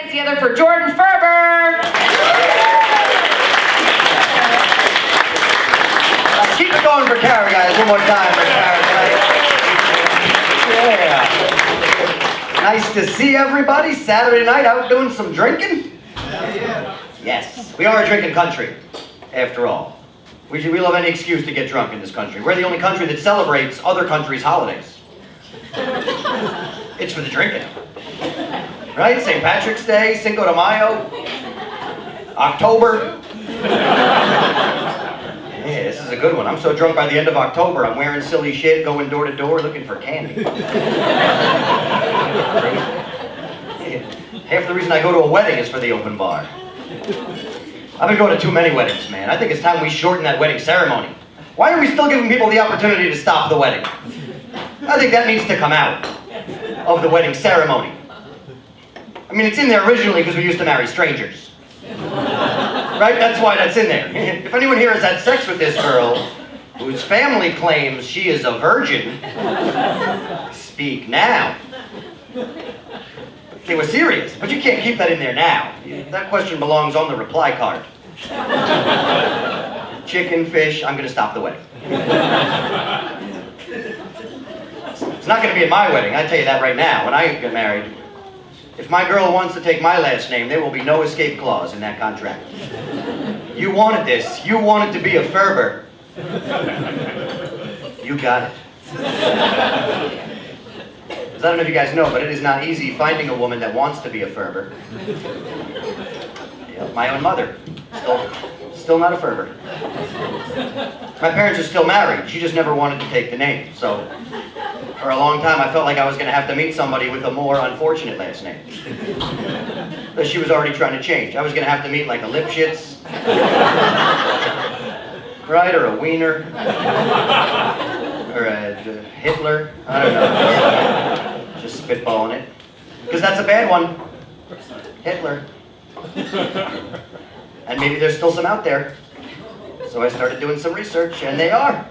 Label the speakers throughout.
Speaker 1: together for Jordon Ferber.
Speaker 2: Keep it going for Kara, guys. One more time for Kara tonight. Yeah. Nice to see everybody. Saturday night out doing some drinking? Yes. We are a drinking country, after all. We love any excuse to get drunk in this country. We're the only country that celebrates other countries' holidays. It's for the drinking. Right? St. Patrick's Day, Cinco de Mayo, October. Yeah, this is a good one. I'm so drunk by the end of October, I'm wearing silly shit, going door to door looking for candy. Half the reason I go to a wedding is for the open bar. I've been going to too many weddings, man. I think it's time we shorten that wedding ceremony. Why are we still giving people the opportunity to stop the wedding? I think that needs to come out of the wedding ceremony. I mean, it's in there originally because we used to marry strangers. Right? That's why that's in there. If anyone here has had sex with this girl, whose family claims she is a virgin, speak now. They were serious, but you can't keep that in there now. That question belongs on the reply card. Chicken, fish, I'm gonna stop the wedding. It's not gonna be at my wedding, I tell you that right now. When I get married, if my girl wants to take my last name, there will be no escape clause in that contract. You wanted this, you wanted to be a Ferber. You got it. I don't know if you guys know, but it is not easy finding a woman that wants to be a Ferber. Yeah, my own mother, still not a Ferber. My parents are still married. She just never wanted to take the name. So for a long time, I felt like I was going to have to meet somebody with a more unfortunate last name. But she was already trying to change. I was going to have to meet like a Lipschitz, right, or a Wiener, or a Hitler. I don't know. Just spitballing it. Because that's a bad one. Hitler. And maybe there's still some out there. So I started doing some research, and they are.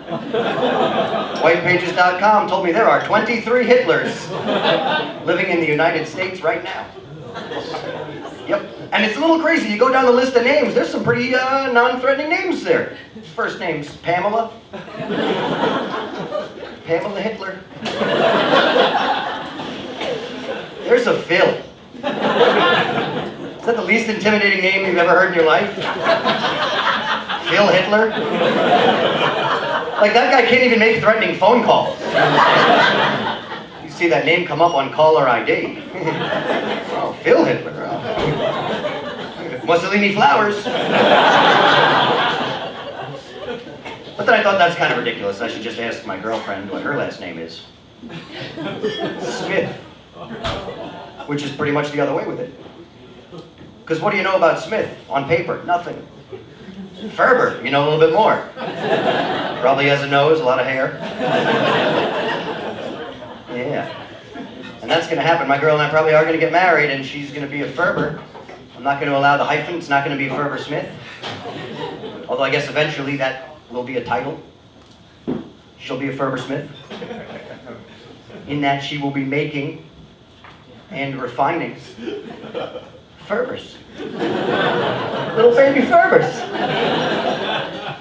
Speaker 2: Whitepages.com told me there are 23 Hitlers living in the United States right now. Yep. And it's a little crazy. You go down the list of names, there's some pretty non-threatening names there. First name's Pamela. Pamela Hitler. There's a Phil. Is that the least intimidating name you've ever heard in your life? Phil Hitler? Like, that guy can't even make threatening phone calls. You see that name come up on caller ID. Oh, Phil Hitler. Oh. Mussolini Flowers. But then I thought that's kind of ridiculous. I should just ask my girlfriend what her last name is. Smith. Which is pretty much the other way with it. Because what do you know about Smith on paper? Nothing. Ferber, you know a little bit more. Probably has a nose, a lot of hair. Yeah. And that's going to happen. My girl and I probably are going to get married, and she's going to be a Ferber. I'm not going to allow the hyphen. It's not going to be Ferber Smith. Although I guess eventually that will be a title. She'll be a Ferber Smith. In that she will be making and refining Ferbers. Little baby Ferbers.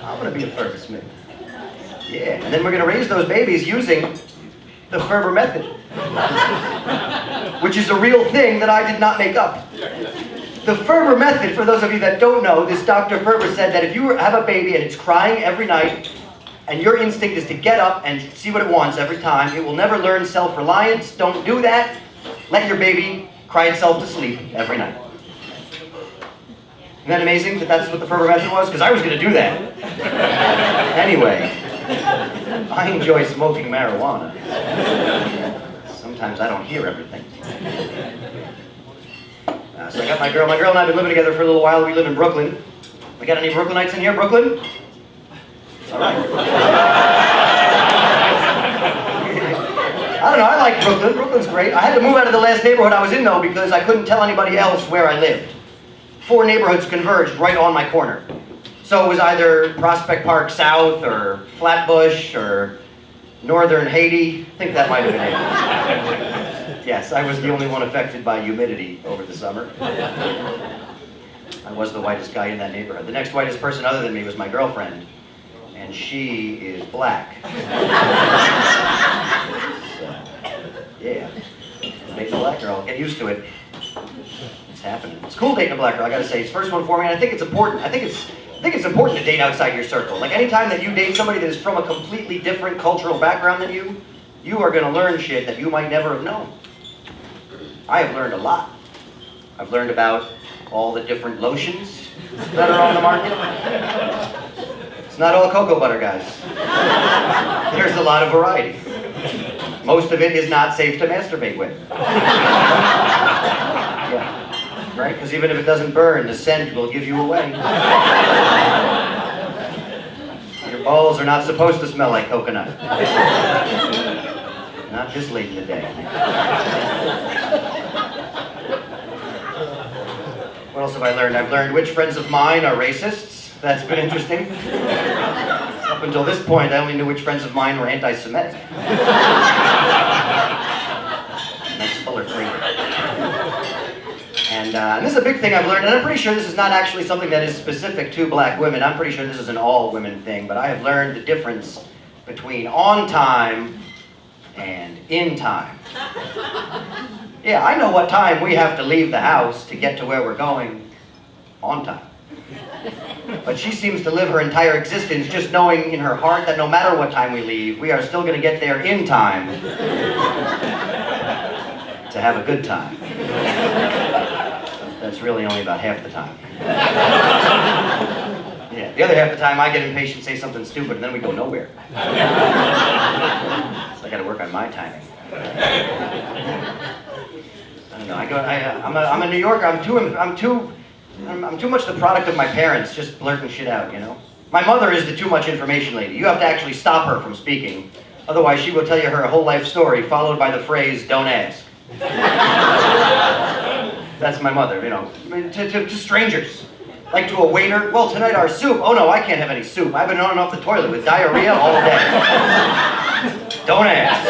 Speaker 2: I'm going to be a Ferber Smith. Yeah, and then we're going to raise those babies using the Ferber method. Which is a real thing that I did not make up. The Ferber method, for those of you that don't know, this Dr. Ferber said that if you have a baby and it's crying every night, and your instinct is to get up and see what it wants every time, it will never learn self-reliance. Don't do that. Let your baby cry itself to sleep every night. Isn't that amazing that that's what the Ferber method was? Because I was going to do that. Anyway, I enjoy smoking marijuana. Sometimes I don't hear everything. So I got my girl. My girl and I have been living together for a little while. We live in Brooklyn. We got any Brooklynites in here? Brooklyn? All right. I don't know, I like Brooklyn. Brooklyn's great. I had to move out of the last neighborhood I was in, though, because I couldn't tell anybody else where I lived. 4 neighborhoods converged right on my corner. So it was either Prospect Park South, or Flatbush, or Northern Haiti. I think that might have been it. Yes, I was the only one affected by humidity over the summer. I was the whitest guy in that neighborhood. The next whitest person other than me was my girlfriend, and she is black. So, yeah. Dating a black girl, get used to it. It's happening. It's cool dating a black girl, I gotta say. It's the first one for me, and I think it's important. I think it's important to date outside your circle. Like, anytime that you date somebody that is from a completely different cultural background than you, you are gonna learn shit that you might never have known. I have learned a lot. I've learned about all the different lotions that are on the market. It's not all cocoa butter, guys. There's a lot of variety. Most of it is not safe to masturbate with. Yeah. Right? Because even if it doesn't burn, the scent will give you away. Your balls are not supposed to smell like coconut. Not this late in the day. What else have I learned? I've learned which friends of mine are racists. That's been interesting. Up until this point, I only knew which friends of mine were anti-Semitic. Nice fuller flavor. And this is a big thing I've learned, and I'm pretty sure this is not actually something that is specific to black women. I'm pretty sure this is an all-women thing, but I have learned the difference between on time and in time. Yeah, I know what time we have to leave the house to get to where we're going on time. But she seems to live her entire existence just knowing in her heart that no matter what time we leave, we are still going to get there in time to have a good time. That's really only about half the time. Yeah, the other half the time I get impatient, say something stupid, and then we go nowhere. So I got to work on my timing. I don't know. I'm a New Yorker. I'm too much the product of my parents, just blurting shit out, you know? My mother is the too much information lady. You have to actually stop her from speaking. Otherwise, she will tell you her whole life story, followed by the phrase, "Don't ask." That's my mother, you know, to strangers. Like to a waiter, "Well, tonight our soup." "Oh no, I can't have any soup. I've been on and off the toilet with diarrhea all day." Don't ask.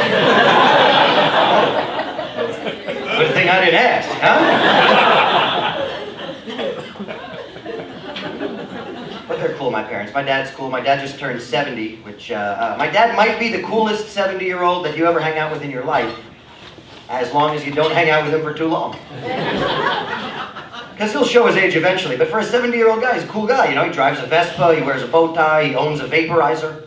Speaker 2: Good thing I didn't ask, huh? But they're cool, my parents. My dad's cool. My dad just turned 70, which, my dad might be the coolest 70-year-old that you ever hang out with in your life, as long as you don't hang out with him for too long. Because he'll show his age eventually, but for a 70-year-old guy, he's a cool guy, you know? He drives a Vespa, he wears a bow tie, he owns a vaporizer.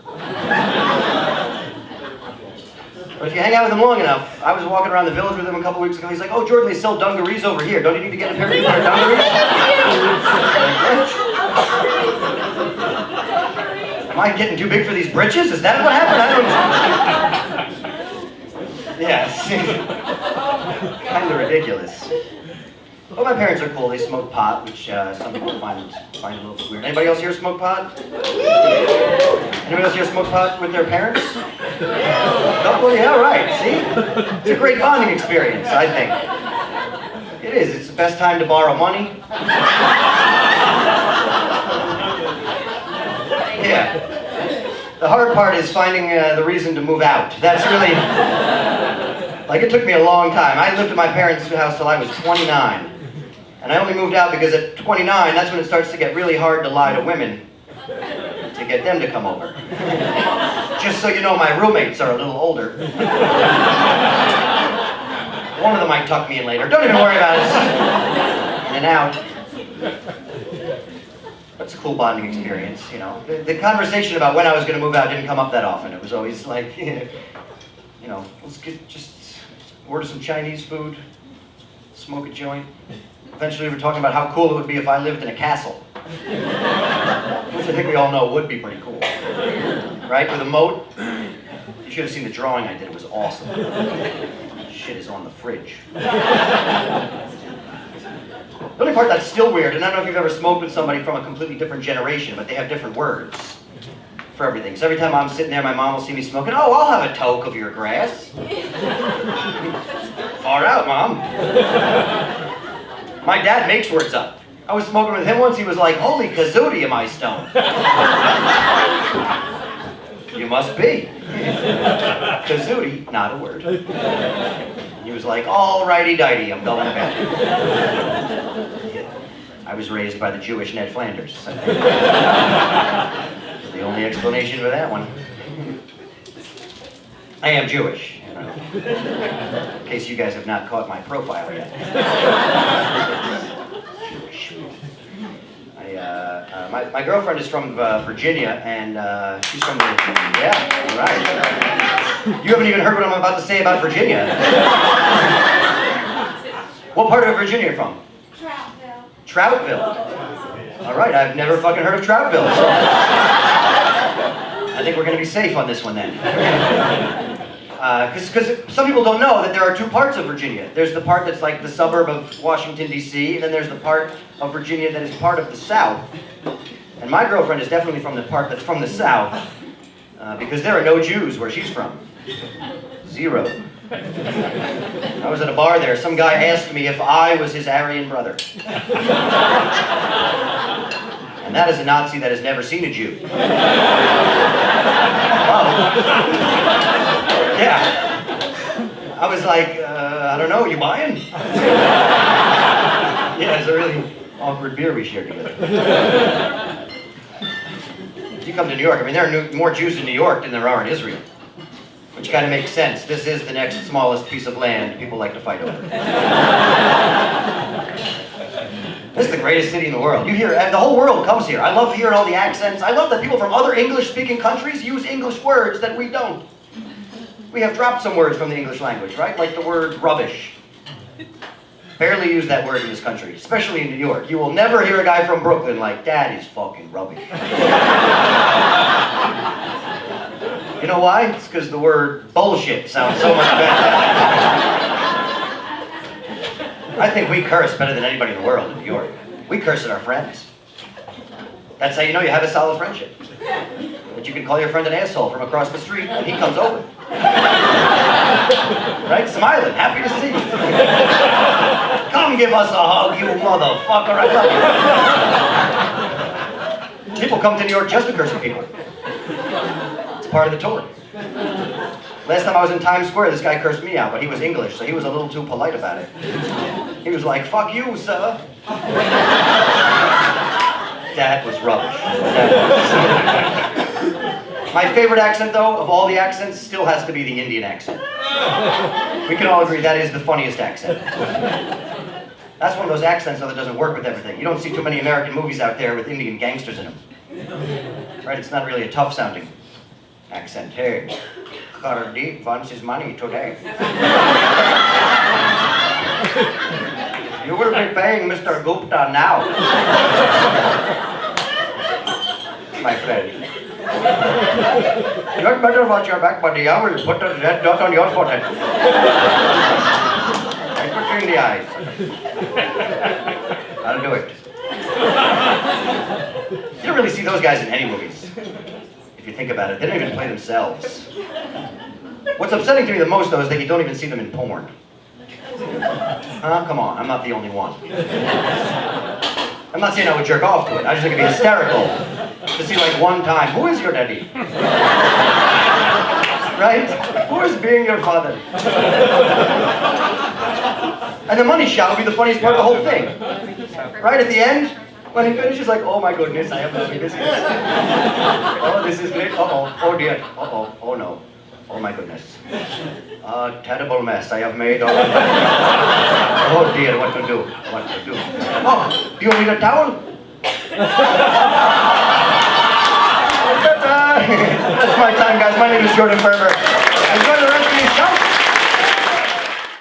Speaker 2: But if you hang out with him long enough, I was walking around the village with him a couple weeks ago, he's like, "Oh, Jordan, they sell dungarees over here. Don't you need to get a pair of dungarees?" Am I getting too big for these britches? Is that what happened? I don't... Yes. Kind of ridiculous. Well, my parents are cool. They smoke pot, which some people find a little weird. Anybody else here smoke pot? Anybody else here smoke pot with their parents? Oh, well, yeah, right. See? It's a great bonding experience, I think. It is. It's the best time to borrow money. Yeah. The hard part is finding the reason to move out. That's really... Like, it took me a long time. I lived at my parents' house till I was 29. And I only moved out because at 29, that's when it starts to get really hard to lie to women to get them to come over. Just so you know, my roommates are a little older. One of them might tuck me in later. Don't even worry about it. In and out. That's a cool bonding experience, you know. The conversation about when I was going to move out didn't come up that often. It was always like, you know, let's just order some Chinese food, smoke a joint. Eventually we were talking about how cool it would be if I lived in a castle. Which I think we all know would be pretty cool. Right? With a moat. You should have seen the drawing I did. It was awesome. Shit is on the fridge. The only part that's still weird, and I don't know if you've ever smoked with somebody from a completely different generation, but they have different words for everything. So every time I'm sitting there, my mom will see me smoking, "Oh, I'll have a toke of your grass." Far out, Mom. My dad makes words up. I was smoking with him once, he was like, "Holy kazootie, am I stoned?" You must be. Kazootie, not a word. He was like, all righty-dighty, I'm going to bed. I was raised by the Jewish Ned Flanders. That's the only explanation for that one. I am Jewish, you know, in case you guys have not caught my profile yet. Jewish. My girlfriend is from Virginia, and she's from the... Yeah, all right. You haven't even heard what I'm about to say about Virginia. What part of Virginia are you from? Troutville. All right, I've never fucking heard of Troutville. So I think we're going to be safe on this one then. Because some people don't know that there are two parts of Virginia. There's the part that's like the suburb of Washington, D.C., and then there's the part of Virginia that is part of the South. And my girlfriend is definitely from the part that's from the South, because there are no Jews where she's from. Zero. I was at a bar there. Some guy asked me if I was his Aryan brother. And that is a Nazi that has never seen a Jew. Wow. Yeah. I was like, I don't know, you buying? Yeah, it's a really awkward beer we shared together. If you come to New York, I mean, there are more Jews in New York than there are in Israel. Which kind of makes sense. This is the next smallest piece of land people like to fight over. This is the greatest city in the world. You hear, the whole world comes here. I love hearing all the accents. I love that people from other English-speaking countries use English words that we don't. We have dropped some words from the English language, right? Like the word rubbish. Barely use that word in this country, especially in New York. You will never hear a guy from Brooklyn like, that is fucking rubbish. You know why? It's because the word bullshit sounds so much better. I think we curse better than anybody in the world in New York. We curse at our friends. That's how you know you have a solid friendship. That you can call your friend an asshole from across the street and he comes over. Right? Smiling, happy to see you. Come give us a hug, you motherfucker, I love you. People come to New York just to curse at people. It's part of the tour. Last time I was in Times Square, this guy cursed me out, but he was English, so he was a little too polite about it. He was like, fuck you, sir. That was rubbish. My favorite accent, though, of all the accents, still has to be the Indian accent. We can all agree that is the funniest accent. That's one of those accents, though, that doesn't work with everything. You don't see too many American movies out there with Indian gangsters in them. Right? It's not really a tough-sounding accent. Hey, Kardeep wants his money today. You will be paying Mr. Gupta now. My friend. You had better watch your back, buddy. I will put a red dot on your forehead. Right between the eyes. I'll do it. You don't really see those guys in any movies. If you think about it, they don't even play themselves. What's upsetting to me the most, though, is that you don't even see them in porn. Come on, I'm not the only one. I'm not saying I would jerk off to it. I just think it'd be hysterical to see, like, one time, who is your daddy? Right? Who is being your father? And the money shot would be the funniest part of the whole thing. Right at the end, when he finishes, like, oh my goodness, I am having this. Oh, this is great. Uh-oh. Oh dear. Uh-oh. Oh no. Oh my goodness. Terrible mess I have made. Oh dear, what to do? What to do? Oh, do you need a towel? That's my time, guys. My name is Jordon Ferber.